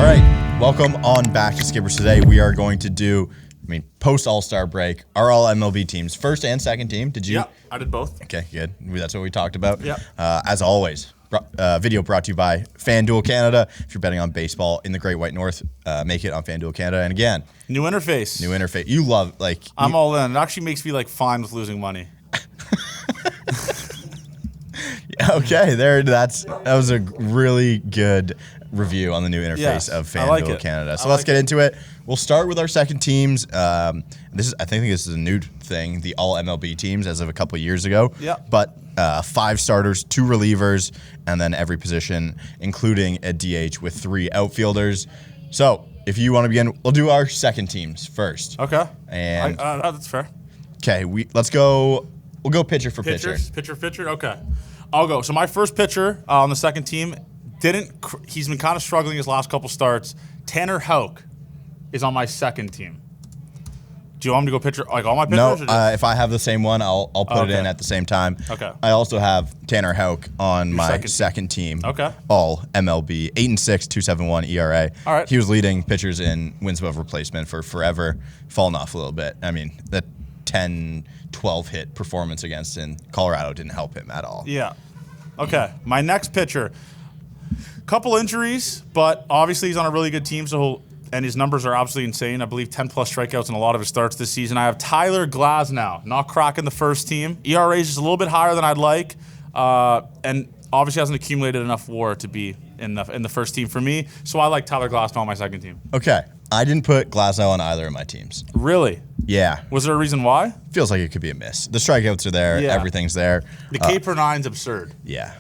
All right, welcome on back to Skippers. Today we are going to do, post All-Star break, our all MLB teams, first and second team. Did you? Yeah, I did both. Okay, good. That's what we talked about. Yeah. As always, video brought to you by FanDuel Canada. If you're betting on baseball in the Great White North, make it on FanDuel Canada. And again, New interface. You love, I'm all in. It actually makes me fine with losing money. Okay, that was a really good review on the new interface of FanDuel Canada. So let's get into it. We'll start with our second teams. I think this is a new thing, the all MLB teams as of a couple of years ago. Yeah. But 5 starters, 2 relievers, and then every position, including a DH with 3 outfielders. So if you want to begin, we'll do our second teams first. Okay. And that's fair. Okay, let's go. We'll go pitcher for pitcher. Pitcher. Okay. I'll go. So my first pitcher on the second team he's been kind of struggling his last couple starts. Tanner Houck is on my second team. Do you want me to go pitcher all my pitchers? No, if I have the same one, I'll put it in at the same time. Okay. I also have Tanner Houck on my second team. Okay. All MLB, 8-6, 2.71 ERA. All right. He was leading pitchers in wins above replacement for forever, fallen off a little bit. That 10-12 hit performance against in Colorado didn't help him at all. Yeah. Okay. My next pitcher, couple injuries, but obviously he's on a really good team, and his numbers are absolutely insane. I believe 10-plus strikeouts in a lot of his starts this season. I have Tyler Glasnow, not cracking the first team. ERA is just a little bit higher than I'd like, and obviously hasn't accumulated enough WAR to be in the first team for me. So I like Tyler Glasnow on my second team. Okay. I didn't put Glasnow on either of my teams. Really? Yeah. Was there a reason why? Feels like it could be a miss. The strikeouts are there. Yeah. Everything's there. The K per 9's absurd. Yeah.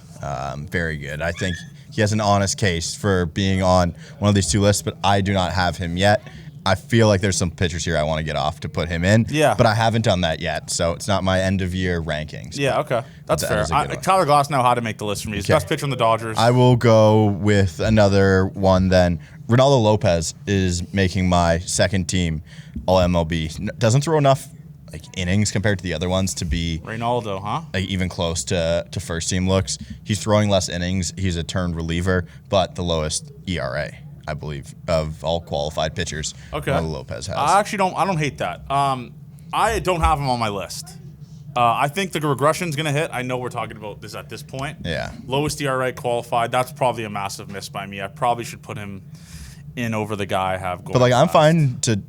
Very good. I think he has an honest case for being on one of these 2 lists, but I do not have him yet. I feel like there's some pitchers here I want to get off to put him in. Yeah. But I haven't done that yet, so it's not my end-of-year rankings. Yeah, okay. That's fair. Tyler Glasnow had to make the list for me. He's the best pitcher on the Dodgers. I will go with another one then. Ronaldo Lopez is making my second team All-MLB. Doesn't throw enough innings compared to the other ones to be Ronaldo, huh? Even close to first team looks. He's throwing less innings. He's a turned reliever, but the lowest ERA, I believe, of all qualified pitchers. Okay. Ronaldo Lopez has. I don't hate that. I don't have him on my list. I think the regression's going to hit. I know we're talking about this at this point. Yeah. Lowest ERA qualified. That's probably a massive miss by me. I probably should put him in over the guy I have going. But I'm fine to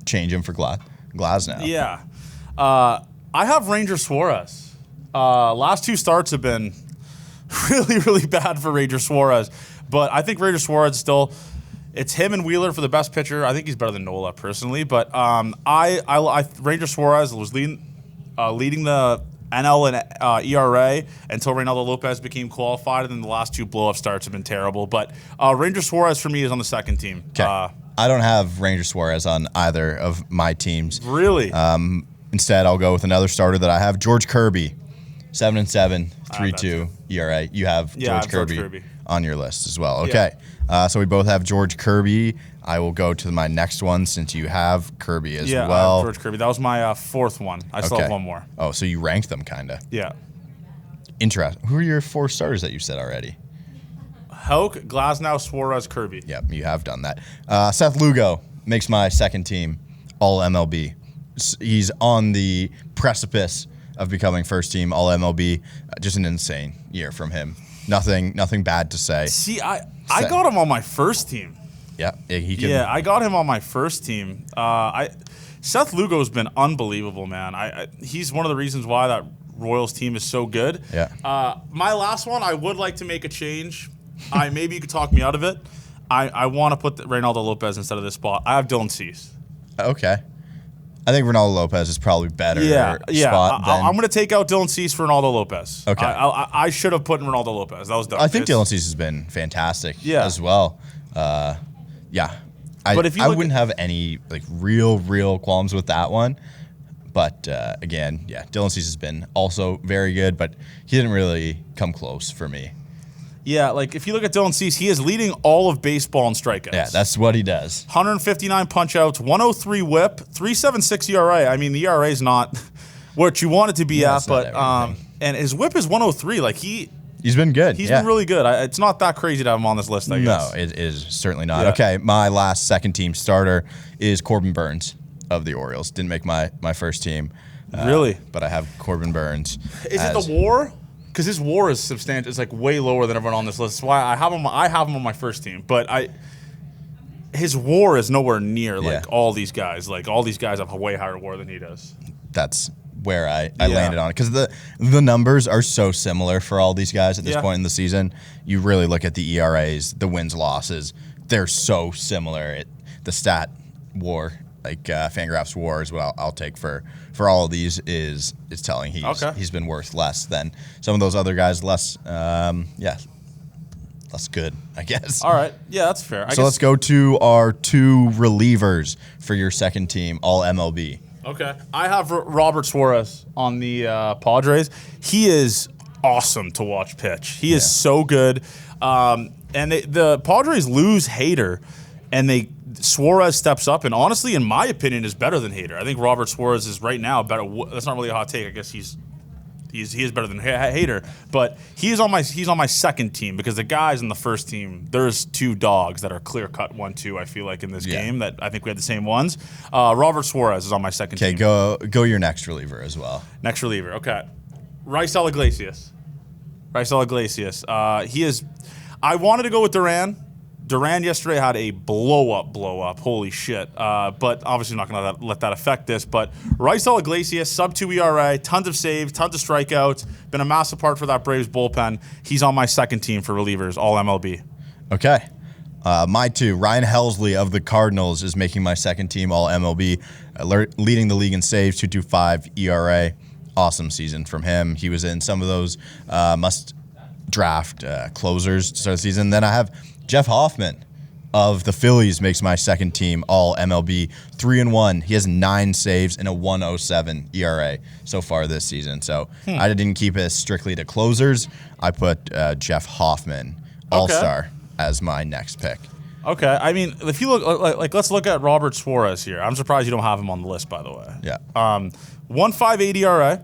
change him for Glasnow. Yeah. I have Ranger Suarez. Last 2 starts have been really, really bad for Ranger Suarez. But I think Ranger Suarez still, it's him and Wheeler for the best pitcher. I think he's better than Nola personally. But Ranger Suarez was leading the NL and ERA until Ronaldo Lopez became qualified. And then the last 2 blow-up starts have been terrible. But Ranger Suarez for me is on the second team. Okay. I don't have Ranger Suarez on either of my teams. Really? Instead, I'll go with another starter that I have, George Kirby, 7-7, 3.2 ERA. You have George Kirby on your list as well. Okay, so we both have George Kirby. I will go to my next one since you have Kirby as well. Yeah, George Kirby. That was my 4th one. I still have one more. Oh, so you ranked them kind of. Yeah. Interesting. Who are your 4 starters that you said already? Houck, Glasnow, Suarez, Kirby. Yep, you have done that. Seth Lugo makes my second team All MLB. He's on the precipice of becoming first team All MLB. Just an insane year from him. Nothing bad to say. See, I got him on my first team. Yeah, he can. Yeah, I got him on my first team. Seth Lugo's been unbelievable, man. He's one of the reasons why that Royals team is so good. Yeah. My last one, I would like to make a change. Maybe you could talk me out of it. I want to put Ronaldo Lopez instead of this spot. I have Dylan Cease. Okay. I think Ronaldo Lopez is probably better spot than... I'm going to take out Dylan Cease for Ronaldo Lopez. Okay. I should have put in Ronaldo Lopez. That was dumb. I think Dylan Cease has been fantastic as well. Yeah. But if you I wouldn't have any real qualms with that one. But again, Dylan Cease has been also very good, but he didn't really come close for me. Yeah, if you look at Dylan Cease, he is leading all of baseball in strikeouts. Yeah, that's what he does. 159 punch-outs, 103 whip, 3.76 ERA. I mean, the ERA is not what you want it to be at, but and his whip is 103. He's been good. He's been really good. It's not that crazy to have him on this list, I guess. No, it is certainly not. Yeah. Okay, my last second-team starter is Corbin Burns of the Orioles. Didn't make my first team. Really? But I have Corbin Burns. Is it the WAR? Because his WAR is substantial. It's like way lower than everyone on this list. That's why I have him on my first team. But his WAR is nowhere near like all these guys. Like all these guys have a way higher WAR than he does. That's where I landed on it, because the numbers are so similar for all these guys at this point in the season. You really look at the ERAs, the wins, losses. They're so similar. The stat WAR, like Fangraphs WAR, is what I'll take for all of these. Is telling he's been worth less than some of those other guys. Less good, I guess. All right, yeah, that's fair. So let's go to our 2 relievers for your second team, all MLB. Okay. I have Robert Suarez on the Padres. He is awesome to watch pitch. He is so good. And the Padres lose Hader, and Suarez steps up, and honestly, in my opinion, is better than Hader. I think Robert Suarez is right now better. That's not really a hot take. I guess he is better than Hader, but he's on my second team, because the guys in the first team, there's 2 dogs that are clear cut 1-2. I feel like in this game that I think we had the same ones. Robert Suarez is on my second team. Okay, go your next reliever as well. Next reliever, okay. Raisel Iglesias. He is. I wanted to go with Duran. Duran yesterday had a blow up. Holy shit. But obviously not going to let that affect this. But Raisel Iglesias, sub-2 ERA, tons of saves, tons of strikeouts. Been a massive part for that Braves bullpen. He's on my second team for relievers, all MLB. Okay. My 2, Ryan Helsley of the Cardinals is making my second team, all MLB, leading the league in saves, 2.25 ERA. Awesome season from him. He was in some of those must-draft closers to start the season. Then I have Jeff Hoffman of the Phillies makes my second team, all MLB, 3-1. He has 9 saves and a 1.07 ERA so far this season. So I didn't keep it strictly to closers. I put Jeff Hoffman, all-star, as my next pick. Okay, I mean, if you look, let's look at Robert Suarez here. I'm surprised you don't have him on the list, by the way. Yeah. 1.58 ERA.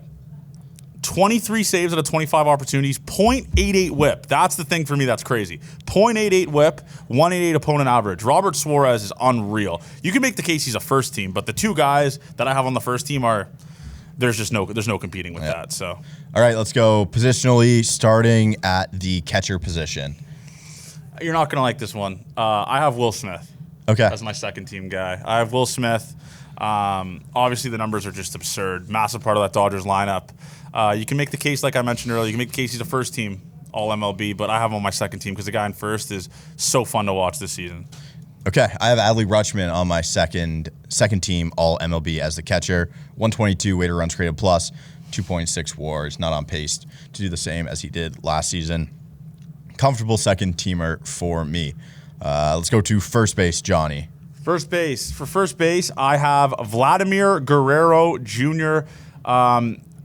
23 saves out of 25 opportunities, 0.88 whip. That's the thing for me that's crazy. 0.88 whip, 188 opponent average. Robert Suarez is unreal. You can make the case he's a first team, but the 2 guys that I have on the first team there's no competing with that. So, all right, let's go positionally, starting at the catcher position. You're not gonna like this one. I have Will Smith. Okay. As my second team guy. I have Will Smith. Obviously the numbers are just absurd. Massive part of that Dodgers lineup. You can make the case, like I mentioned earlier, you can make the case he's a first team all MLB, but I have him on my second team because the guy in first is so fun to watch this season. Okay, I have Adley Rutschman on my second team all MLB as the catcher. 122 weighted runs created plus, 2.6 WARs, not on pace to do the same as he did last season. Comfortable second teamer for me. Let's go to first base, Johnny. First base. For first base, I have Vladimir Guerrero Jr.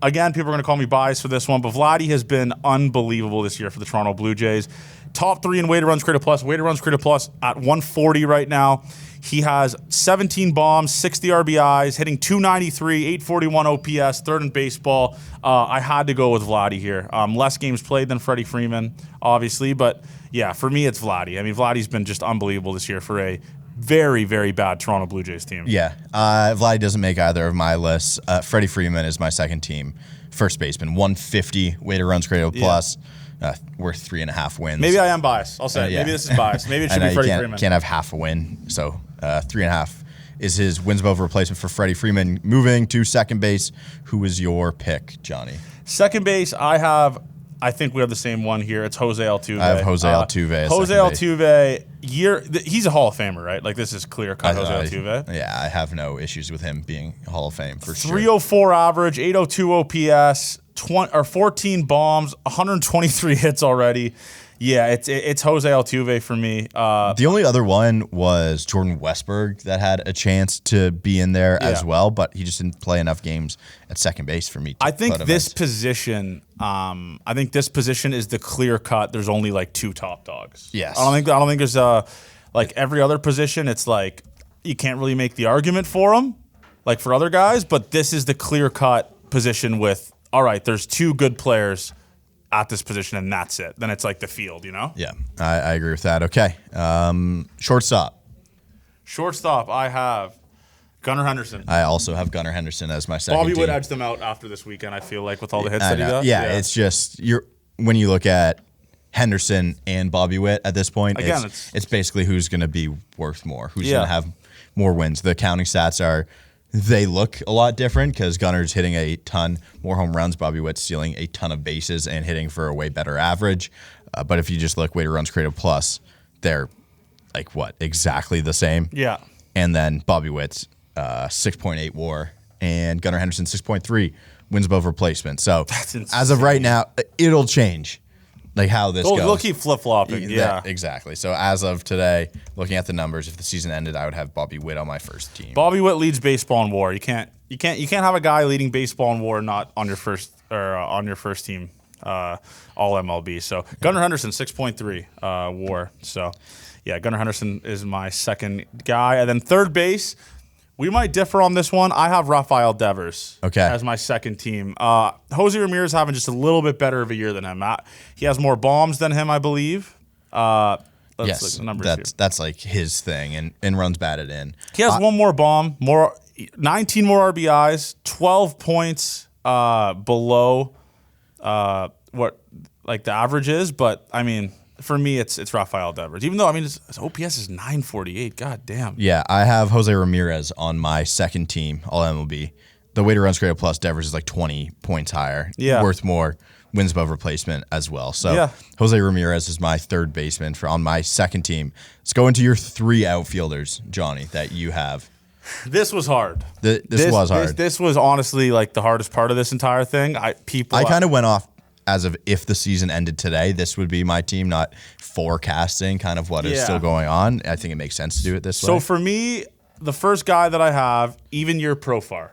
Again, people are going to call me biased for this one, but Vladdy has been unbelievable this year for the Toronto Blue Jays. Top 3 in weighted runs created plus. Weighted runs created plus at 140 right now. He has 17 bombs, 60 RBIs, hitting 293, 841 OPS, third in baseball. I had to go with Vladdy here. Less games played than Freddie Freeman, obviously, but yeah, for me, it's Vladdy. I mean, Vladdy's been just unbelievable this year for a very, very bad Toronto Blue Jays team. Yeah, Vladdy doesn't make either of my lists. Freddie Freeman is my second team first baseman, 150 weighted runs created plus. Worth 3.5 wins. Maybe I am biased. I'll say it. Maybe this is biased. Maybe it should be Freddie Freeman. Can't have half a win, so 3.5 is his wins above replacement for Freddie Freeman. Moving to second base, who is your pick, Johnny? Second base, I think we have the same one here. It's Jose Altuve. I have Jose Altuve. Jose Altuve, he's a Hall of Famer, right? Like, this is clear-cut Jose Altuve. Yeah, I have no issues with him being Hall of Fame for sure. 304 average, 802 OPS, 14 bombs, 123 hits already. Yeah, it's Jose Altuve for me. The only other one was Jordan Westburg that had a chance to be in there as well, but he just didn't play enough games at second base for me. I think this position is the clear cut. There's only like 2 top dogs. Yes, I don't think there's like every other position. It's like you can't really make the argument for them, like for other guys. But this is the clear cut position with all right. There's 2 good players at this position, and that's it. Then it's like the field, you know? Yeah, I agree with that. Okay. Shortstop. Shortstop, I have Gunnar Henderson. I also have Gunnar Henderson as my second Bobby team. Wood edged them out after this weekend, I feel like, with all the hits that he got. Yeah, it's just when you look at Henderson and Bobby Witt at this point, again, it's basically who's going to be worth more, who's going to have more wins. The counting stats they look a lot different because Gunnar's hitting a ton more home runs, Bobby Witt's stealing a ton of bases and hitting for a way better average. But if you just look weighted runs created plus, they're exactly the same. Yeah. And then Bobby Witt's 6.8 WAR and Gunnar Henderson 6.3 wins above replacement. So as of right now, it'll change. Like how this goes. They'll keep flip-flopping, yeah. Exactly. So as of today, looking at the numbers, if the season ended, I would have Bobby Witt on my first team. Bobby Witt leads baseball in WAR. You can't have a guy leading baseball in WAR not on your first team all MLB. So Gunnar Henderson 6.3 WAR. So yeah, Gunnar Henderson is my second guy. And then third base, we might differ on this one. I have Rafael Devers as my second team. Jose Ramirez having just a little bit better of a year than him. He has more bombs than him, I believe. Let's look at the numbers that's like his thing, and runs batted in. He has one more bomb, 19 more RBIs, 12 points below what like the average is. But I mean, for me, it's Rafael Devers. Even though, I mean, his OPS is 948. God damn. Yeah, I have Jose Ramirez on my second team, all MLB. The weighted runs created plus Devers is like 20 points higher. Yeah. Worth more, wins above replacement as well. So Jose Ramirez is my third baseman on my second team. Let's go into your three outfielders, Johnny, that you have. This was hard. This was hard. This was honestly like the hardest part of this entire thing. I kind of went off as of if the season ended today, this would be my team, not forecasting kind of what is still going on. I think it makes sense to do it this way. So for me, the first guy that I have, even year Profar.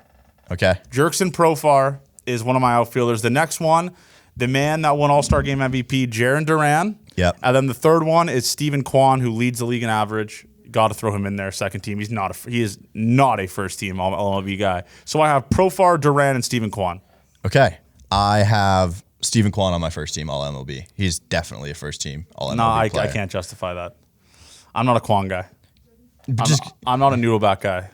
Okay. Jerkson Profar is one of my outfielders. The next one, the man that won All-Star Game MVP, Jarren Duran. Yep. And then the third one is Stephen Kwan, who leads the league in average. Got to throw him in there, second team. He is not a first team MLB guy. So I have Profar, Duran, and Stephen Kwan. Okay. I have Stephen Kwan on my first team, all MLB. He's definitely a first team, all MLB player. I can't justify that. I'm not a Kwan guy. I'm not a noodle bat guy.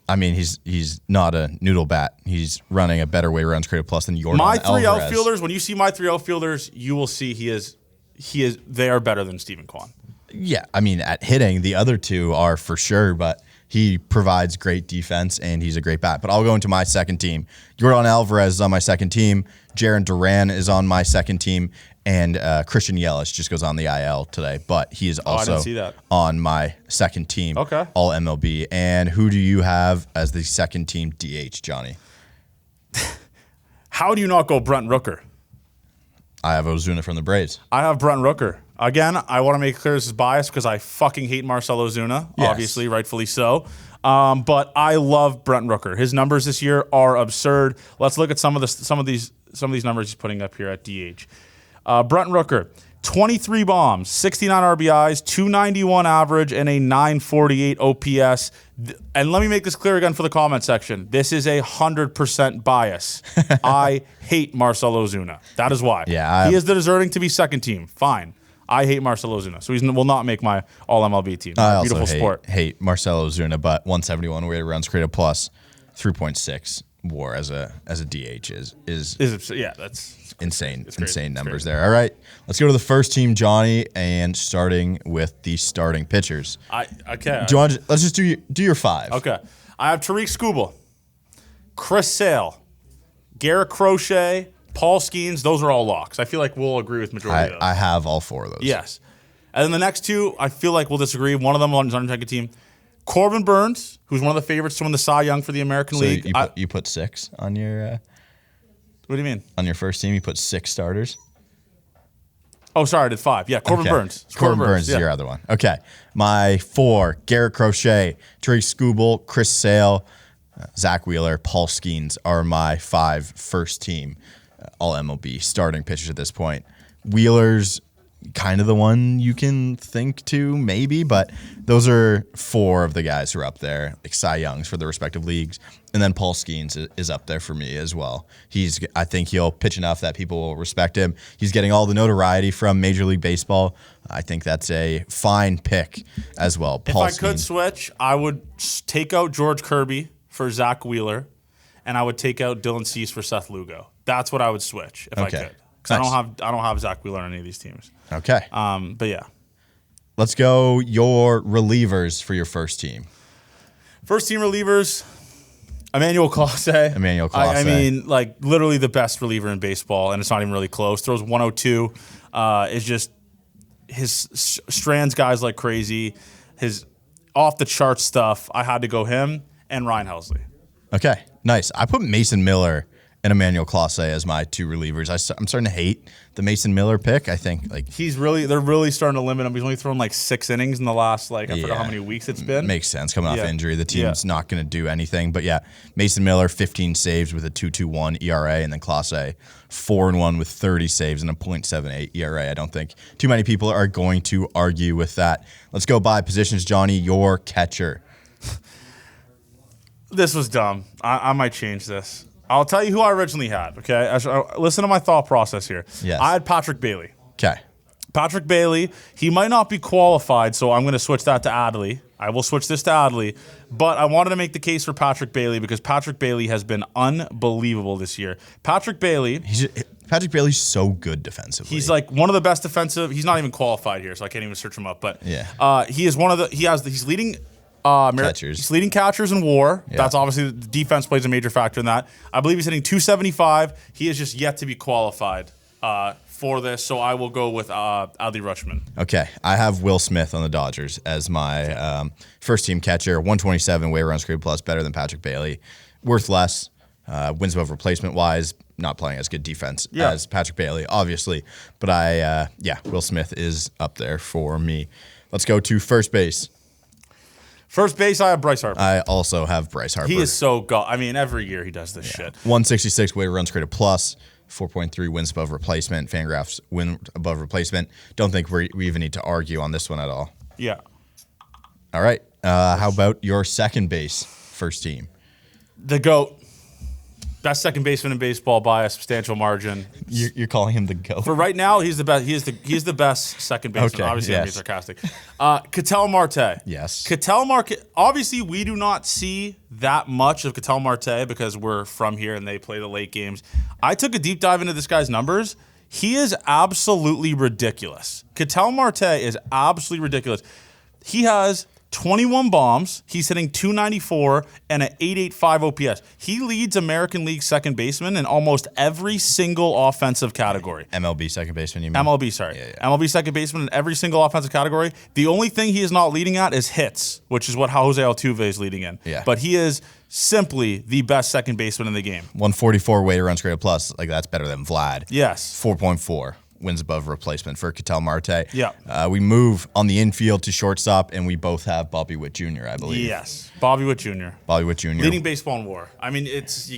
I mean, he's not a noodle bat. He's running a better weighted runs created plus than Yordan My three Alvarez. outfielders, when you see my three outfielders, you will see they are better than Stephen Kwan. Yeah, I mean, at hitting, the other two are for sure, but he provides great defense, and he's a great bat. But I'll go into my second team. Yordan Alvarez is on my second team. Jarren Duran is on my second team. And Christian Yelich just goes on the IL today. But he is also on my second team, all MLB. And who do you have as the second team DH, Johnny? How do you not go Brent Rooker? I have Ozuna from the Braves. I have Brent Rooker. Again, I want to make clear this is biased because I fucking hate Marcell Ozuna, obviously, rightfully so. But I love Brent Rooker. His numbers this year are absurd. Let's look at some of these numbers he's putting up here at DH. Brent Rooker, 23 bombs, 69 RBIs, 291 average, and a 948 OPS. And let me make this clear again for the comment section. This is 100% bias. I hate Marcell Ozuna. That is why. Yeah, he is deserving to be second team. Fine. I hate Marcell Ozuna, so he will not make my all-MLB team. I Beautiful also sport. hate Marcell Ozuna, but 171 weighted runs created plus 3.6 WAR as a DH is that's insane. It's insane numbers there. All right, let's go to the first team, Johnny, and starting with the starting pitchers. Okay. Let's just do your five. Okay. I have Tariq Skubal, Chris Sale, Garrett Crochet, Paul Skeens. Those are all locks. I feel like we'll agree with majority of those. I have all four of those. Yes. And then the next two, I feel like we'll disagree. One of them on the second team. Corbin Burns, who's one of the favorites to win the Cy Young for the American League. You put six on your... what do you mean? On your first team, you put six starters? Oh, sorry, I did five. Yeah, Corbin Burns. Corbin Burns is your other one. Okay. My four, Garrett Crochet, Tariq Skubal, Chris Sale, Zach Wheeler, Paul Skeens are my five first team all MLB starting pitchers at this point. Wheeler's kind of the one you can think to maybe, but those are 4 of the guys who are up there, like Cy Youngs for the respective leagues. And then Paul Skeens is up there for me as well. I think he'll pitch enough that people will respect him. He's getting all the notoriety from Major League Baseball. I think that's a fine pick as well. If I could switch, I would take out George Kirby for Zach Wheeler, and I would take out Dylan Cease for Seth Lugo. That's what I would switch if I could. Because nice. I don't have Zach Wheeler on any of these teams. Okay. But yeah. Let's go your relievers for your first team. First team relievers, Emmanuel Clase. I mean, like literally the best reliever in baseball, and it's not even really close. Throws 102. Is just his strands guys like crazy. His off the chart stuff. I had to go him and Ryan Helsley. Okay, nice. I put Mason Miller and Emmanuel Clase as my 2 relievers. I'm starting to hate the Mason Miller pick. I think they're really starting to limit him. He's only thrown like 6 innings in the last I forgot how many weeks it's been. Makes sense coming off injury. The team's not going to do anything. But yeah, Mason Miller 15 saves with a 2.21 ERA, and then Clase 4-1 with 30 saves and a .78 ERA. I don't think too many people are going to argue with that. Let's go by positions, Johnny. Your catcher. This was dumb. I might change this. I'll tell you who I originally had, okay? Listen to my thought process here. Yes. I had Patrick Bailey. Okay. Patrick Bailey, he might not be qualified, so I'm going to switch that to Adley. I will switch this to Adley. But I wanted to make the case for Patrick Bailey because Patrick Bailey has been unbelievable this year. Patrick Bailey's so good defensively. He's like one of the best defensive. He's not even qualified here, so I can't even search him up. But he is he's leading catchers. He's leading catchers in WAR. Yeah. That's obviously the defense plays a major factor in that. I believe he's hitting 275. He is just yet to be qualified for this, so I will go with Adley Rutschman. Okay, I have Will Smith on the Dodgers as my first team catcher. 127 weighted runs created plus, better than Patrick Bailey. Worth less, wins above replacement wise. Not playing as good defense as Patrick Bailey, obviously. But Will Smith is up there for me. Let's go to first base. First base, I have Bryce Harper. I also have Bryce Harper. He is so good. I mean, every year he does this shit. 166 weighted runs created plus, 4.3 wins above replacement. Fangraphs win above replacement. Don't think we even need to argue on this one at all. Yeah. All right. How about your second base first team? The GOAT. Best second baseman in baseball by a substantial margin. You're calling him the GOAT? For right now, he's the best. He's the best second baseman. Okay, obviously, I'm being sarcastic. Ketel Marte. Yes. Ketel Marte. Obviously, we do not see that much of Ketel Marte because we're from here and they play the late games. I took a deep dive into this guy's numbers. He is absolutely ridiculous. Ketel Marte is absolutely ridiculous. He has 21 bombs. He's hitting 294 and an 885 OPS. He leads American League second baseman in almost every single offensive category. MLB second baseman, you mean? MLB, sorry. Yeah. MLB second baseman in every single offensive category. The only thing he is not leading at is hits, which is what Jose Altuve is leading in. Yeah. But he is simply the best second baseman in the game. 144 weighted runs created plus. That's better than Vlad. Yes. 4.4. Wins above replacement for Ketel Marte. Yeah. We move on the infield to shortstop, and we both have Bobby Witt Jr., I believe. Yes. Bobby Witt Jr. Leading baseball in WAR. I mean, it's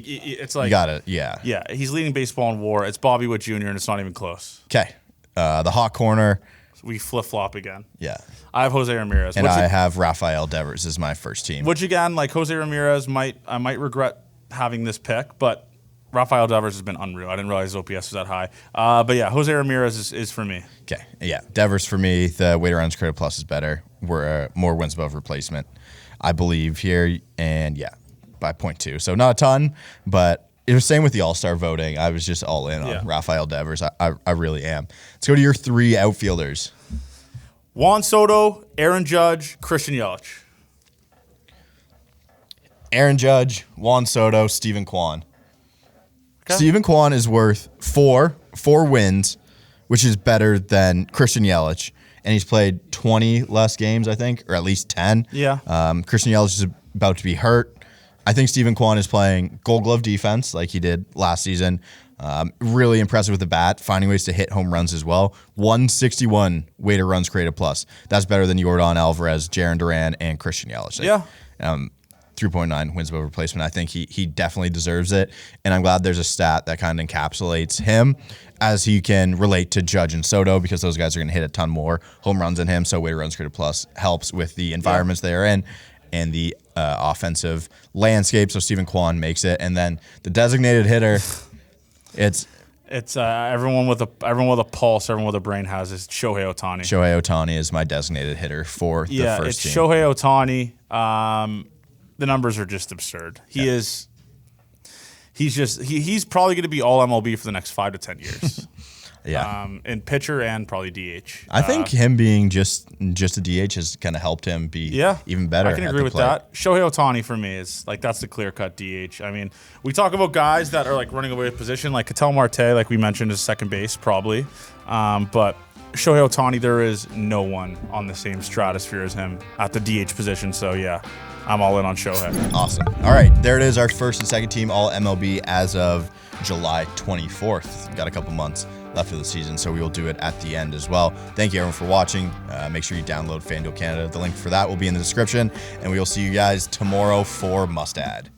like... You got it, yeah. Yeah, he's leading baseball in WAR. It's Bobby Witt Jr., and it's not even close. Okay. The hot corner. We flip-flop again. Yeah. I have Jose Ramirez. And I have Rafael Devers as my first team. Which, again, like Jose Ramirez, I might regret having this pick, but... Rafael Devers has been unreal. I didn't realize his OPS was that high. But yeah, Jose Ramirez is for me. Okay. Yeah. Devers for me. The weighted runs created plus is better. We're more wins above replacement, I believe, here. And yeah, by 0.2. So not a ton, but it was same with the All-Star voting. I was just all in on Rafael Devers. I really am. Let's go to your 3 outfielders. Juan Soto, Aaron Judge, Christian Yelich. Aaron Judge, Juan Soto, Steven Kwan. Steven Kwan is worth 4 wins, which is better than Christian Yelich, and he's played 20 less games, I think, or at least 10. Yeah. Christian Yelich is about to be hurt. I think Steven Kwan is playing Gold Glove defense like he did last season. Really impressive with the bat, finding ways to hit home runs as well. 161 weighted runs created plus. That's better than Yordan Alvarez, Jarren Duran, and Christian Yelich. Yeah. 3.9 wins above replacement. I think he definitely deserves it, and I'm glad there's a stat that kind of encapsulates him as he can relate to Judge and Soto, because those guys are going to hit a ton more home runs than him. So weighted runs created plus helps with the environments they are in and the offensive landscape. So Stephen Kwan makes it, and then the designated hitter, it's everyone with a pulse, everyone with a brain has is Shohei Ohtani. Shohei Ohtani is my designated hitter for the first team. Yeah, it's Shohei Ohtani. The numbers are just absurd. He's probably going to be all MLB for the next 5 to 10 years. In pitcher and probably DH. I think him being just a DH has kind of helped him be even better. I can agree with that. Shohei Ohtani for me is like that's the clear cut DH. I mean, we talk about guys that are like running away with position, like Ketel Marte, like we mentioned, is second base probably, but Shohei Ohtani, there is no one on the same stratosphere as him at the DH position. So yeah, I'm all in on Shohei. Awesome. All right, there it is, our first and second team all MLB as of July 24th. Got a couple months left of the season, so we will do it at the end as well. Thank you everyone for watching. Make sure you download FanDuel Canada. The link for that will be in the description, and we will see you guys tomorrow for Must Add.